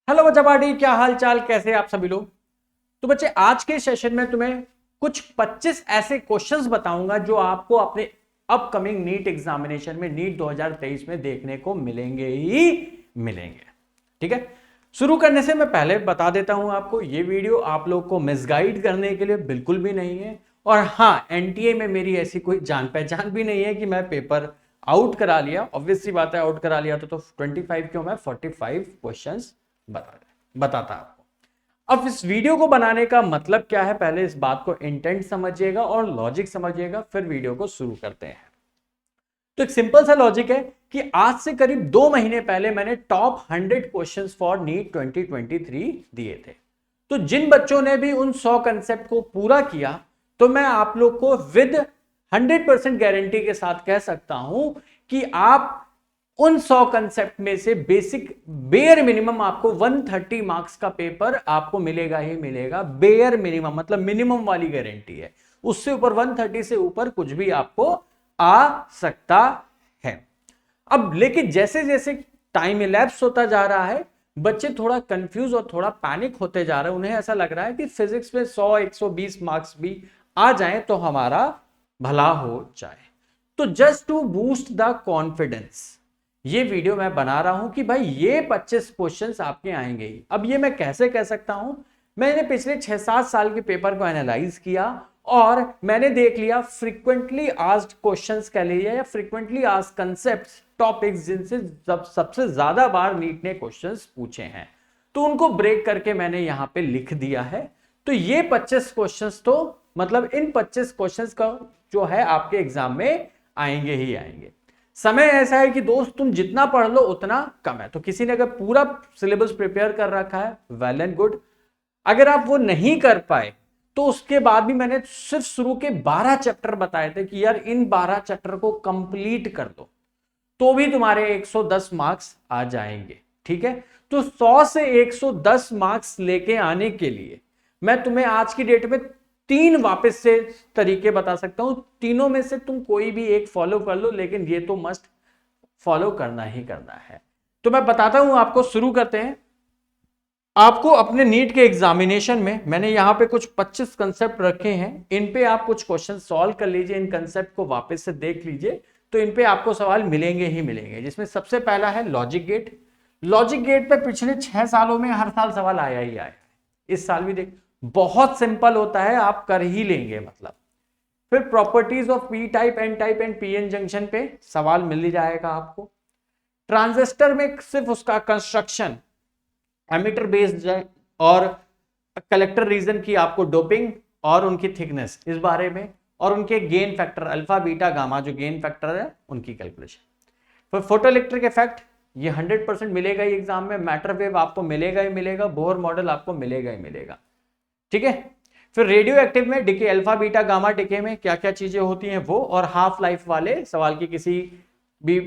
Hello बच्चा party, क्या हाल चाल, कैसे आप सभी लोग। तो बच्चे, आज के सेशन में तुम्हें कुछ 25 ऐसे क्वेश्चंस बताऊंगा जो आपको अपने अपकमिंग नीट एग्जामिनेशन में, नीट 2023 में देखने को मिलेंगे ही मिलेंगे। ठीक है, शुरू करने से मैं पहले बता देता हूं आपको, ये वीडियो आप लोग को मिसगाइड करने के लिए बिल्कुल भी नहीं है। और हाँ, एनटीए में मेरी ऐसी कोई जान पहचान भी नहीं है कि मैं पेपर आउट करा लिया। ऑब्वियस सी बात है, आउट करा लिया तो 25 क्यों, मैं 45 क्वेश्चंस बताता आपको। अब इस वीडियो को बनाने का मतलब क्या है, पहले इस बात को इंटेंट समझिएगा और लॉजिक समझिएगा, फिर वीडियो को शुरू करते हैं। तो एक सिंपल सा लॉजिक है कि आज से करीब 2 महीने पहले मैंने टॉप 100 क्वेश्चंस फॉर नीट 2023 दिए थे। तो जिन बच्चों ने भी उन 100 कंसेप्ट को पूरा किया, तो मैं आप लोग को विद 100% गारंटी के साथ कह सकता हूं कि आप उन 100 कंसेप्ट में से बेसिक बेयर मिनिमम आपको 130 मार्क्स का पेपर आपको मिलेगा ही मिलेगा। बेयर मिनिमम मतलब मिनिमम वाली गारंटी है, उससे ऊपर 130 से ऊपर कुछ भी आपको आ सकता है। अब लेकिन जैसे जैसे टाइम इलैप्स होता जा रहा है, बच्चे थोड़ा कंफ्यूज और थोड़ा पैनिक होते जा रहे हैं। उन्हें ऐसा लग रहा है कि फिजिक्स में 100-120 मार्क्स भी आ जाए तो हमारा भला हो जाए। तो just to boost the confidence ये वीडियो मैं बना रहा हूं कि भाई ये 25 क्वेश्चंस आपके आएंगे ही। अब ये मैं कैसे कह सकता हूं, मैंने पिछले 6-7 साल के पेपर को एनालाइज किया और मैंने देख लिया फ्रीक्वेंटली आस्क्ड क्वेश्चंस कह लीजिए या फ्रीक्वेंटली आस्क्ड कंसेप्ट्स, टॉपिक्स जिनसे सबसे ज्यादा बार नीट ने क्वेश्चंस पूछे हैं, तो उनको ब्रेक करके मैंने यहां पे लिख दिया है। तो ये 25 क्वेश्चंस तो मतलब इन 25 क्वेश्चंस का जो है आपके एग्जाम में आएंगे ही आएंगे। समय ऐसा है कि दोस्त तुम जितना पढ़ लो उतना कम है। तो किसी ने अगर पूरा सिलेबस प्रिपेयर कर रखा है, वेल एंड गुड। अगर आप वो नहीं कर पाए तो उसके बाद भी मैंने सिर्फ शुरू के 12 चैप्टर बताए थे कि यार इन 12 चैप्टर को कंप्लीट कर दो तो भी तुम्हारे 110 मार्क्स आ जाएंगे। ठीक है, तो 100 से 110 मार्क्स लेके आने के लिए मैं तुम्हें आज की डेट में 3 वापस से तरीके बता सकता हूं। तीनों में से तुम कोई भी एक फॉलो कर लो, लेकिन ये तो मस्ट फॉलो करना ही करना है। तो मैं बताता हूं आपको, शुरू करते हैं। आपको अपने नीट के एग्जामिनेशन में मैंने यहां पे कुछ 25 कंसेप्ट रखे हैं, इन पे आप कुछ क्वेश्चन सॉल्व कर लीजिए, इन कंसेप्ट को वापस से देख लीजिए, तो इन पे आपको सवाल मिलेंगे ही मिलेंगे। जिसमें सबसे पहला है लॉजिक गेट। लॉजिक गेट पे पिछले 6 सालों में हर साल सवाल आया ही आया, इस साल भी देख, बहुत सिंपल होता है, आप कर ही लेंगे मतलब। फिर properties of P type, N type and PN junction पे सवाल मिल ही जाएगा आपको। ट्रांजिस्टर में सिर्फ उसका कंस्ट्रक्शन, एमिटर बेस्ड और कलेक्टर रीजन की आपको डोपिंग और उनकी थिकनेस इस बारे में, और उनके gain factor alpha beta gamma जो गेन फैक्टर है उनकी कैलकुलेशन। फिर फोटो इलेक्ट्रिक इफेक्ट, ये 100% मिलेगा ही एग्जाम में। मैटर वेव आपको मिलेगा ही मिलेगा, बोहर मॉडल आपको मिलेगा ही मिलेगा। ठीक है, फिर रेडियो एक्टिव में decay, alpha beta gamma decay में क्या क्या चीजें होती हैं वो, और हाफ लाइफ वाले सवाल की किसी भी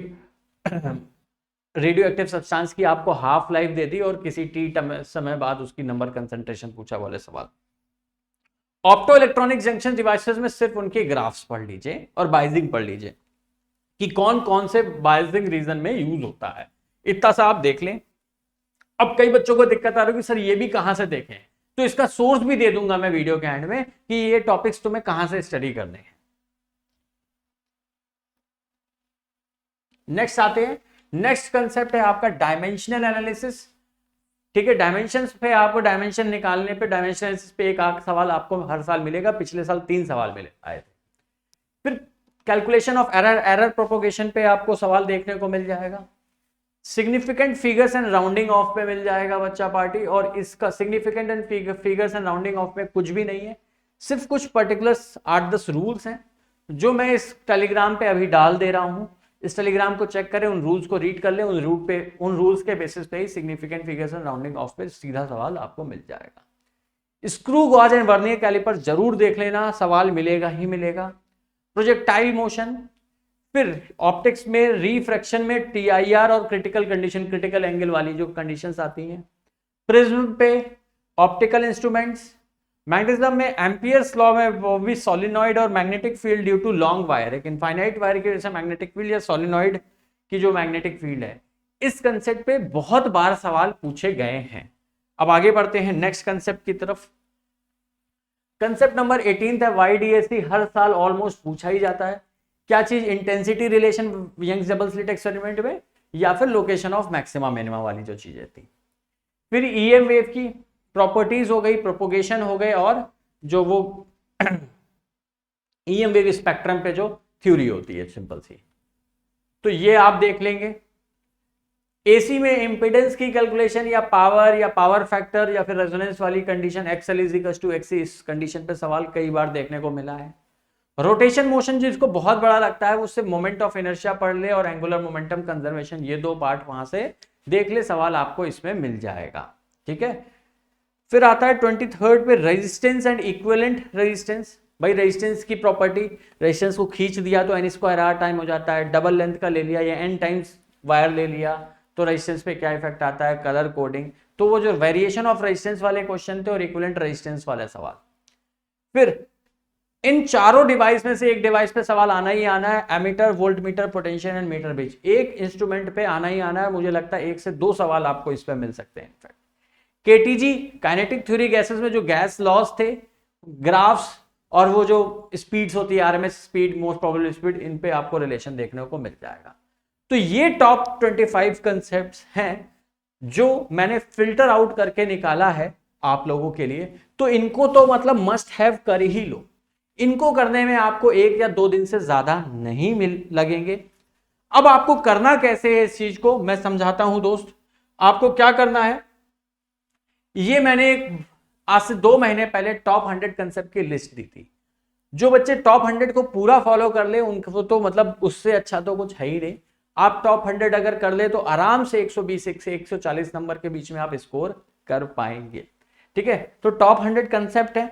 रेडियो एक्टिव सब्सटेंस की आपको हाफ लाइफ दे दी और किसी टी समय बाद उसकी नंबर कंसंट्रेशन पूछा वाले सवाल। ऑप्टो इलेक्ट्रॉनिक जंक्शन डिवाइसेस में सिर्फ उनके ग्राफ्स पढ़ लीजिए और बाइजिंग पढ़ लीजिए कि कौन कौन से बाइजिंग रीजन में यूज होता है, इतना सा आप देख लें। अब कई बच्चों को दिक्कत आ रही है कि सर ये भी कहां से देखें, तो इसका सोर्स भी दे दूंगा मैं वीडियो के एंड में कि ये टॉपिक्स तुम्हें कहां से स्टडी करने हैं। नेक्स्ट आते हैं, नेक्स्ट कंसेप्ट है आपका डायमेंशनल एनालिसिस। ठीक है, डायमेंशंस पे आपको डायमेंशन निकालने पे, डायमेंशन एनालिसिस पे एक आख सवाल आपको हर साल मिलेगा, पिछले साल 3 सवाल मिले आए थे। फिर calculation of error, error propagation पे आपको सवाल देखने को मिल जाएगा। Significant figures and rounding off पे मिल जाएगा बच्चा पार्टी, और इसका significant and figures and rounding of में कुछ भी नहीं है, सिर्फ कुछ पर्टिकुलर 8-10 रूल्स हैं जो मैं इस टेलीग्राम पे अभी डाल दे रहा हूं। इस टेलीग्राम को चेक करें, उन रूल्स को रीड कर लें, उन रूल्स के बेसिस पे ही significant figures and rounding off पे सीधा सवाल आपको मिल जाएगा। Screw gauge and vernier caliper जरूर देख लेना, सवाल मिलेगा ही मिलेगा। प्रोजेक्टाइल मोशन, फिर ऑप्टिक्स में रिफ्रैक्शन में टीआईआर और क्रिटिकल कंडीशन, क्रिटिकल एंगल वाली जो कंडीशंस आती हैं। प्रिज्म पे ऑप्टिकल इंस्ट्रूमेंट्स। मैग्नेटिज्म में एम्पियर्स लॉ में वो भी सोलिनॉइड और magnetic field due to long wire, एक इनफाइनाइट वायर की वजह से मैग्नेटिक फील्ड या सोलिनॉइड की जो मैग्नेटिक फील्ड है इस कंसेप्ट पे बहुत बार सवाल पूछे गए हैं। अब आगे बढ़ते हैं नेक्स्ट कंसेप्ट की तरफ। कंसेप्ट नंबर 18 है YDSC, हर साल ऑलमोस्ट पूछा ही जाता है। क्या चीज? Intensity relation Young's double slit experiment में, या फिर लोकेशन ऑफ मैक्सिमा मिनिमा वाली जो चीजें थी। फिर EM वेव की प्रॉपर्टीज हो गई, प्रोपोगेशन हो गए, और जो वो EM वेव स्पेक्ट्रम पे जो थ्योरी होती है सिंपल सी, तो ये आप देख लेंगे। AC में इंपेडेंस की कैलकुलेशन या पावर फैक्टर या फिर रेजोनेंस वाली कंडीशन XL = XC, इस कंडीशन पे सवाल कई बार देखने को मिला है। रोटेशन मोशन जिसको बहुत बड़ा लगता है उससे मोमेंट ऑफ इनर्शिया पढ़ ले और एंगुलर मोमेंटम कंजर्वेशन, ये दो पार्ट वहां से देख ले, सवाल आपको इसमें मिल जाएगा। ठीक है। फिर आता है 23rd पे रेजिस्टेंस एंड इक्विवेलेंट रेजिस्टेंस। भाई रेजिस्टेंस की प्रॉपर्टी, रेजिस्टेंस को खींच दिया तो N² टाइम हो जाता है, डबल लेंथ का ले लिया या N टाइम्स वायर ले लिया तो रेजिस्टेंस पे क्या इफेक्ट आता है, कलर कोडिंग। तो वो जो वेरिएशन ऑफ रेजिस्टेंस वाले क्वेश्चन थे और इक्विवेलेंट रेजिस्टेंस वाले सवाल। फिर इन चारों डिवाइस में से एक डिवाइस पे सवाल आना ही आना है, ammeter, voltmeter, potential and meter bridge, एक इंस्ट्रूमेंट पे आना ही आना है। मुझे लगता है 1 से 2 सवाल आपको इस पे मिल सकते हैं। In fact KTG kinetic theory gases में जो गैस लॉस थे, ग्राफ्स और वो जो स्पीड्स होती है RMS speed, most probable speed, इन पे आपको रिलेशन देखने को मिल जाएगा। तो ये टॉप 25 कंसेप्ट्स हैं जो मैंने फिल्टर आउट करके निकाला है आप लोगों के लिए। तो इनको तो मतलब मस्ट हैव कर ही लो। इनको करने में आपको 1 या 2 दिन से ज्यादा नहीं लगेंगे। अब आपको करना कैसे है इस चीज को मैं समझाता हूं दोस्त। आपको क्या करना है, ये मैंने आज से 2 महीने पहले टॉप 100 कंसेप्ट की लिस्ट दी थी। जो बच्चे टॉप 100 को पूरा फॉलो कर ले उनको तो मतलब उससे अच्छा तो कुछ है ही नहीं। आप टॉप 100 अगर कर ले तो आराम से 120 से 140 नंबर के बीच में आप स्कोर कर पाएंगे। ठीक है। तो टॉप 100 कंसेप्ट है।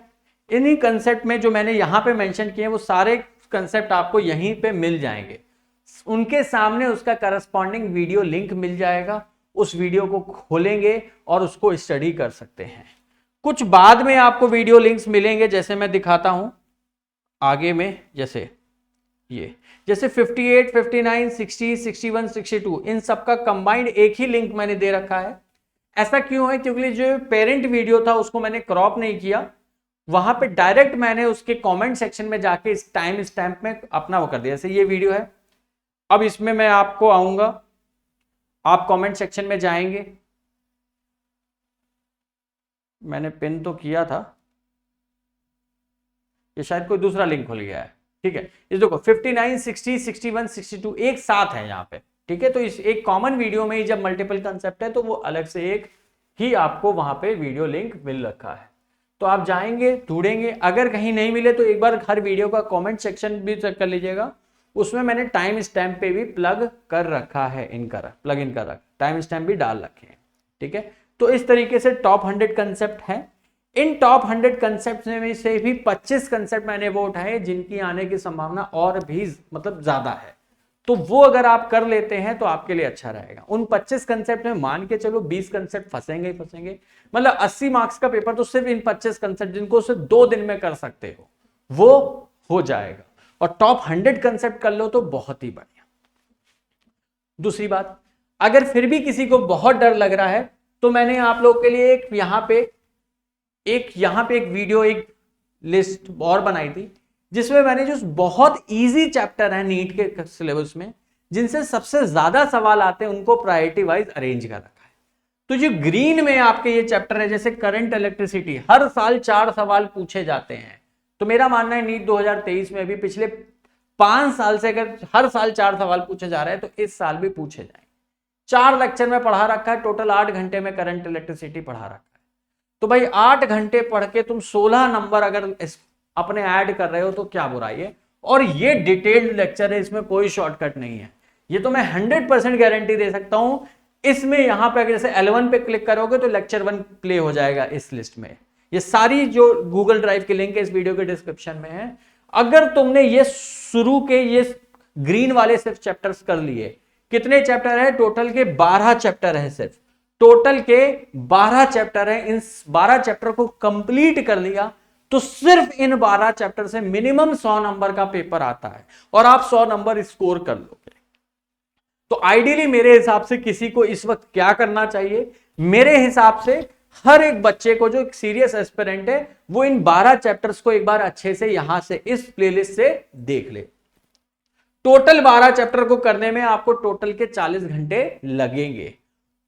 इन्हीं कंसेप्ट में जो मैंने यहां पे मेंशन किए वो सारे कंसेप्ट आपको यहीं पे मिल जाएंगे। उनके सामने उसका करस्पॉन्डिंग वीडियो लिंक मिल जाएगा। उस वीडियो को खोलेंगे और उसको स्टडी कर सकते हैं। कुछ बाद में आपको वीडियो लिंक्स मिलेंगे, जैसे मैं दिखाता हूं आगे में, जैसे ये, जैसे 58, 59, 60, 61, 62, इन सबका कंबाइंड एक ही लिंक मैंने दे रखा है। ऐसा क्यों है? क्योंकि जो पेरेंट वीडियो था उसको मैंने क्रॉप नहीं किया, वहां पे डायरेक्ट मैंने उसके कमेंट सेक्शन में जाके इस टाइम स्टैम्प में अपना वो कर दिया। जैसे ये वीडियो है, अब इसमें मैं आपको आऊंगा, आप कमेंट सेक्शन में जाएंगे, मैंने पिन तो किया था, ये शायद कोई दूसरा लिंक खुल गया है। ठीक है, इस देखो 59, 60, 61, 62 एक साथ है यहाँ पे। ठीक है, तो इस एक कॉमन वीडियो में ही जब मल्टीपल कंसेप्ट है तो वो अलग से एक ही आपको वहां पे वीडियो लिंक मिल रखा है। तो आप जाएंगे, ढूंढेंगे, अगर कहीं नहीं मिले तो एक बार हर वीडियो का कमेंट सेक्शन भी चेक कर लीजिएगा। उसमें मैंने टाइम स्टैम्प पे भी प्लग कर रखा है, प्लग इन कर रखा, टाइम स्टैम्प भी डाल रखे हैं। ठीक है, तो इस तरीके से टॉप 100 कंसेप्ट हैं। इन टॉप 100 कंसेप्ट में से भी 25 कंसेप्ट मैंने वो उठाए जिनकी आने की संभावना और भी मतलब ज्यादा है। तो वो अगर आप कर लेते हैं तो आपके लिए अच्छा रहेगा। उन 25 कंसेप्ट में मान के चलो 20 कंसेप्ट फंसेंगे ही फंसेंगे, मतलब 80 मार्क्स का पेपर तो सिर्फ इन 25 कंसेप्ट जिनको सिर्फ 2 दिन में कर सकते हो वो हो जाएगा। और टॉप 100 कंसेप्ट कर लो तो बहुत ही बढ़िया। दूसरी बात, अगर फिर भी किसी को बहुत डर लग रहा है तो मैंने आप लोग के लिए एक यहां पे एक वीडियो, एक लिस्ट और बनाई थी जिसमें मैंने जो बहुत इजी चैप्टर है नीट के सिलेबस में, जिनसे सबसे ज्यादा सवाल आते हैं, उनको प्रायोरिटी वाइज अरेंज कर रखा है। तो जो ग्रीन में आपके ये चैप्टर है, जैसे करंट इलेक्ट्रिसिटी, हर साल 4 सवाल पूछे जाते हैं। तो मेरा मानना है नीट 2023 में भी पिछले 5 साल से अगर हर साल 4 सवाल पूछे जा रहे हैं तो इस साल भी पूछे जाएंगे। 4 लेक्चर में पढ़ा रखा है, टोटल 8 घंटे में करंट इलेक्ट्रिसिटी पढ़ा रखा है। तो भाई 8 घंटे पढ़ के तुम 16 नंबर अगर अपने ऐड कर रहे हो तो क्या बुराई है। और ये डिटेल्ड लेक्चर है, इसमें कोई शॉर्टकट नहीं है। ये तो मैं 100% गारंटी दे सकता हूं। इसमें यहां पे जैसे L1 पे क्लिक करोगे तो लेक्चर 1 प्ले हो जाएगा इस लिस्ट में। ये सारी जो गूगल ड्राइव की लिंक है इस वीडियो के डिस्क्रिप्शन में है। अगर तुमने ये शुरू के ये ग्रीन वाले सिर्फ चैप्टर्स कर लिए, कितने चैप्टर है टोटल के? 12 चैप्टर है, सिर्फ टोटल के 12 चैप्टर है। इन 12 चैप्टर को कंप्लीट कर लिया तो सिर्फ इन 12 चैप्टर से मिनिमम 100 नंबर का पेपर आता है और आप 100 नंबर स्कोर कर लोगे। तो आइडियली मेरे हिसाब से किसी को इस वक्त क्या करना चाहिए, मेरे हिसाब से हर एक बच्चे को जो एक सीरियस एस्पिरेंट है वो इन 12 चैप्टर्स को एक बार अच्छे से यहां से इस प्लेलिस्ट से देख ले। टोटल 12 चैप्टर को करने में आपको टोटल के 40 घंटे लगेंगे,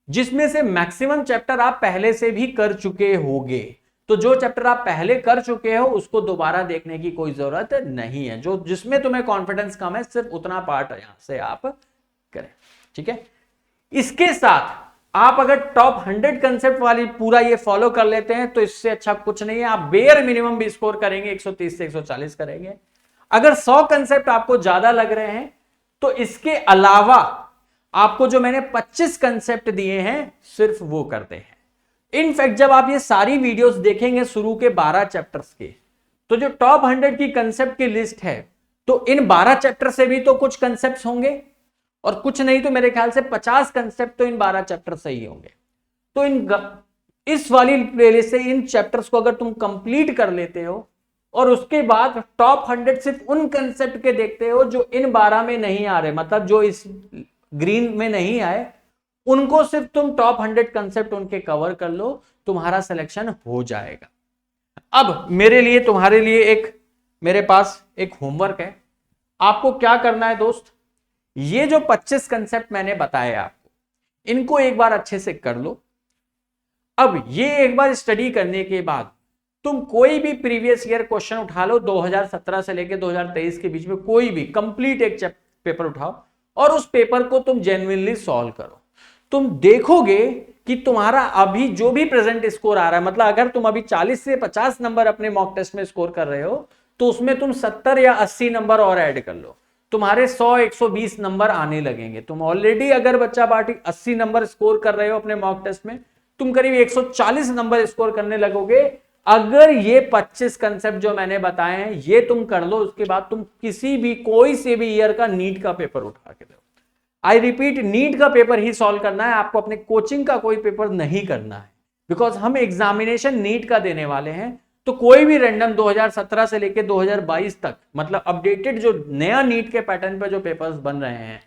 जिसमें से मैक्सिमम चैप्टर आप पहले से भी कर चुके होंगे। तो जो चैप्टर आप पहले कर चुके हो उसको दोबारा देखने की कोई जरूरत नहीं है। जो जिसमें तुम्हें कॉन्फिडेंस कम है सिर्फ उतना पार्ट यहां से आप करें, ठीक है। इसके साथ आप अगर टॉप 100 कंसेप्ट वाली पूरा ये फॉलो कर लेते हैं तो इससे अच्छा कुछ नहीं है। आप बेयर मिनिमम भी स्कोर करेंगे, 130 से 140 करेंगे। अगर 100 कंसेप्ट आपको ज्यादा लग रहे हैं तो इसके अलावा आपको जो मैंने 25 कंसेप्ट दिए हैं सिर्फ वो करते हैं। इनफैक्ट जब आप ये सारी वीडियोस देखेंगे शुरू के 12 चैप्टर्स के, तो जो टॉप 100 की कंसेप्ट की लिस्ट है तो इन 12 चैप्टर से भी तो कुछ कंसेप्ट होंगे, और कुछ नहीं तो मेरे ख्याल से 50 कंसेप्ट तो इन 12 चैप्टर से ही होंगे। तो इस वाली प्लेलिस्ट से इन चैप्टर्स को अगर तुम कंप्लीट कर लेते हो और उसके बाद टॉप 100 सिर्फ उन कंसेप्ट के देखते हो जो इन 12 में नहीं आ रहे, मतलब जो इस ग्रीन में नहीं आए, उनको सिर्फ तुम टॉप 100 कंसेप्ट उनके कवर कर लो, तुम्हारा सिलेक्शन हो जाएगा। अब मेरे लिए तुम्हारे लिए मेरे पास एक होमवर्क है। आपको क्या करना है दोस्त, ये जो 25 कंसेप्ट मैंने बताए आपको, इनको एक बार अच्छे से कर लो। अब ये एक बार स्टडी करने के बाद तुम कोई भी प्रीवियस ईयर क्वेश्चन उठा लो, 2017 से लेकर 2023 के बीच में कोई भी कंप्लीट एक पेपर उठाओ और उस पेपर को तुम जेन्युइनली सॉल्व करो। तुम देखोगे कि तुम्हारा अभी जो भी प्रेजेंट स्कोर आ रहा है, मतलब अगर तुम अभी 40 से 50 नंबर अपने मॉक टेस्ट में स्कोर कर रहे हो तो उसमें तुम 70 या 80 नंबर और ऐड कर लो, तुम्हारे 100-120 नंबर आने लगेंगे। तुम ऑलरेडी अगर बच्चा पार्टी 80 नंबर स्कोर कर रहे हो अपने मॉक टेस्ट में, तुम करीब 140 नंबर स्कोर करने लगोगे अगर ये 25 कंसेप्ट जो मैंने बताए हैं ये तुम कर लो। उसके बाद तुम किसी भी कोई से भी ईयर का नीट का पेपर उठा के दो। आई रिपीट, नीट का पेपर ही सॉल्व करना है, आपको अपने कोचिंग का कोई पेपर नहीं करना है, बिकॉज हम एग्जामिनेशन नीट का देने वाले हैं। तो कोई भी रैंडम 2017 से लेकर 2022 तक, मतलब अपडेटेड जो नया नीट के पैटर्न पे जो पेपर्स बन रहे हैं,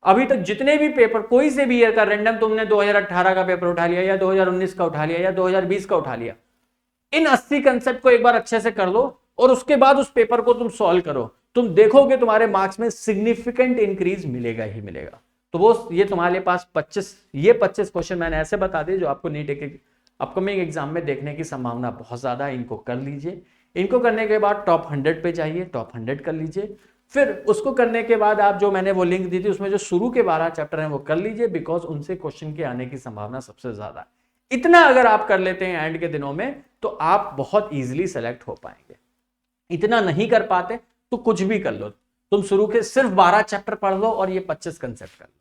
अभी तक जितने भी पेपर कोई से भी ईयर का रैंडम तुमने 2018 का पेपर उठा लिया या 2019 का उठा लिया या 2020 का उठा लिया, इन 80 कंसेप्ट को एक बार अच्छे से कर लो और उसके बाद उस पेपर को तुम सॉल्व करो। तुम देखोगे तुम्हारे मार्क्स में सिग्निफिकेंट इंक्रीज मिलेगा ही मिलेगा। तो वो ये तुम्हारे पास 25 क्वेश्चन मैंने ऐसे बता दिए जो आपको नीट के अपकमिंग एग्जाम में देखने की संभावना बहुत ज्यादा है। इनको कर लीजिए। इनको करने के बाद टॉप 100 पे जाइए, टॉप 100 कर लीजिए। फिर उसको करने के बाद आप जो मैंने वो लिंक दी थी उसमें जो शुरू के 12 चैप्टर हैं वो कर लीजिए, बिकॉज उनसे क्वेश्चन के आने की संभावना सबसे ज्यादा है। इतना अगर आप कर लेते हैं एंड के दिनों में तो आप बहुत इजीली सेलेक्ट हो पाएंगे। इतना नहीं कर पाते तो कुछ भी कर लो, तुम शुरू के सिर्फ 12 चैप्टर पढ़ लो और ये 25 कंसेप्ट कर लो,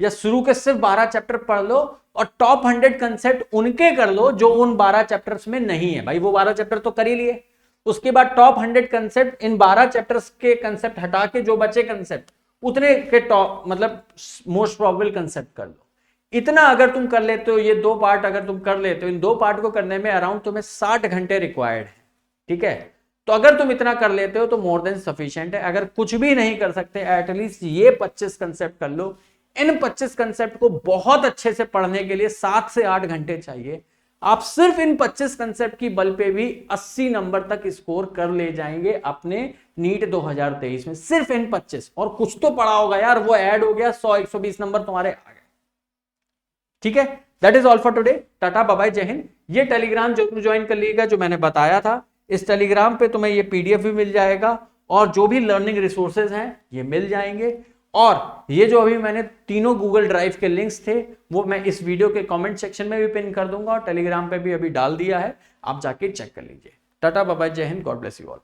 या शुरू के सिर्फ 12 चैप्टर पढ़ लो और टॉप 100 कंसेप्ट उनके कर लो जो उन 12 चैप्टर्स में नहीं है। भाई वो 12 चैप्टर तो कर ही लिए, उसके बाद टॉप 100 कंसेप्ट, इन 12 चैप्टर्स के कंसेप्ट हटा के जो बचे कंसेप्ट उतने के टॉप, मतलब मोस्ट प्रोबेबल कंसेप्ट कर लो। इतना अगर तुम कर लेते हो, ये 2 पार्ट अगर तुम कर लेते हो, इन 2 पार्ट को करने में अराउंड तुम्हें 60 घंटे रिक्वायर्ड है, ठीक है। तो अगर तुम इतना कर लेते हो तो मोर देन सफिशिएंट है। अगर कुछ भी नहीं कर सकते एटलीस्ट ये 25 कंसेप्ट कर लो। इन 25 कंसेप्ट को बहुत अच्छे से पढ़ने के लिए 7 से 8 घंटे चाहिए। आप सिर्फ इन 25 कंसेप्ट की बल पे भी 80 नंबर तक स्कोर कर ले जाएंगे अपने नीट 2023 में, सिर्फ इन 25। और कुछ तो पढ़ा होगा यार, वो ऐड हो गया, 100-120 नंबर तुम्हारे आ गए, ठीक है। That is all for today. Tata bye bye, जय हिंद। ये टेलीग्राम जरूर ज्वाइन कर लीजिएगा जो मैंने बताया था। इस टेलीग्राम पे तुम्हें ये पीडीएफ भी मिल जाएगा और जो भी लर्निंग रिसोर्सेज हैं ये मिल जाएंगे। और ये जो अभी मैंने तीनों गूगल ड्राइव के लिंक्स थे वो मैं इस वीडियो के कमेंट सेक्शन में भी पिन कर दूंगा और टेलीग्राम पे भी अभी डाल दिया है, आप जाके चेक कर लीजिए। टाटा बाय बाय, जय Hind, God bless you all.